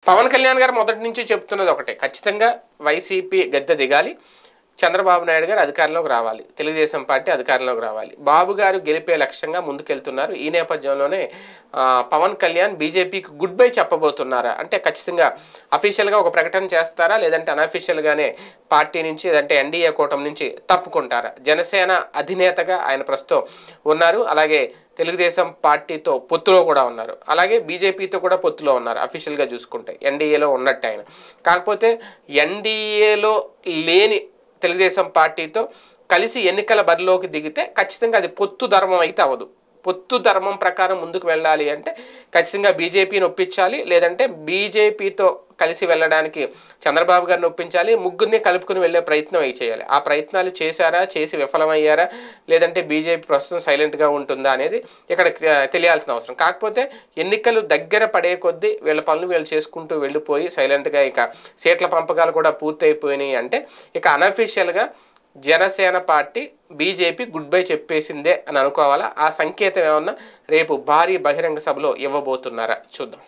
పవన్ కళ్యాణ్ గారు మొదటి నుంచి చెప్తున్నది ఒకటే, ఖచ్చితంగా వైసీపీ గద్దె దిగాలి, చంద్రబాబు నాయుడు గారు అధికారంలోకి రావాలి, తెలుగుదేశం పార్టీ అధికారంలోకి రావాలి, బాబు గారు గెలిపే లక్ష్యంగా ముందుకెళ్తున్నారు. ఈ నేపథ్యంలోనే పవన్ కళ్యాణ్ బీజేపీకి గుడ్ బై చెప్పబోతున్నారా అంటే ఖచ్చితంగా అఫీషియల్గా ఒక ప్రకటన చేస్తారా, లేదంటే అన్అఫీషియల్గానే పార్టీ నుంచి లేదంటే ఎన్డీఏ కూటమి నుంచి తప్పుకుంటారా? జనసేన అధినేతగా ఆయన ప్రస్తుతం ఉన్నారు, అలాగే తెలుగుదేశం పార్టీతో పొత్తులో కూడా ఉన్నారు, అలాగే బీజేపీతో కూడా పొత్తులో ఉన్నారు అఫీషియల్గా చూసుకుంటే, ఎన్డీఏలో ఉన్నట్టు ఆయన. కాకపోతే ఎన్డీఏలో లేని తెలుగుదేశం పార్టీతో కలిసి ఎన్నికల బరిలోకి దిగితే ఖచ్చితంగా అది పొత్తు ధర్మం అయితే అవ్వదు. పొత్తు ధర్మం ప్రకారం ముందుకు వెళ్ళాలి అంటే ఖచ్చితంగా బీజేపీని ఒప్పించాలి, లేదంటే బీజేపీతో కలిసి వెళ్ళడానికి చంద్రబాబు గారిని ఒప్పించాలి, ముగ్గురిని కలుపుకుని వెళ్ళే ప్రయత్నం అవి చేయాలి. ఆ ప్రయత్నాలు చేశారా, చేసి విఫలమయ్యారా, లేదంటే బీజేపీ ప్రస్తుతం సైలెంట్గా ఉంటుందా అనేది ఇక్కడ తెలియాల్సిన అవసరం. కాకపోతే ఎన్నికలు దగ్గర పడే కొద్దీ వీళ్ళ పనులు వీళ్ళు చేసుకుంటూ వెళ్ళిపోయి సైలెంట్గా ఇక సీట్ల పంపకాలు కూడా పూర్తయిపోయినాయి అంటే ఇక అన్అఫీషియల్గా Janasena party BJP goodbye చెప్పేసిందే అని అనుకోవాలా? ఆ సంకేతం ఏమన్నా రేపు భారీ బహిరంగ సభలో ఇవ్వబోతున్నారా? చూద్దాం.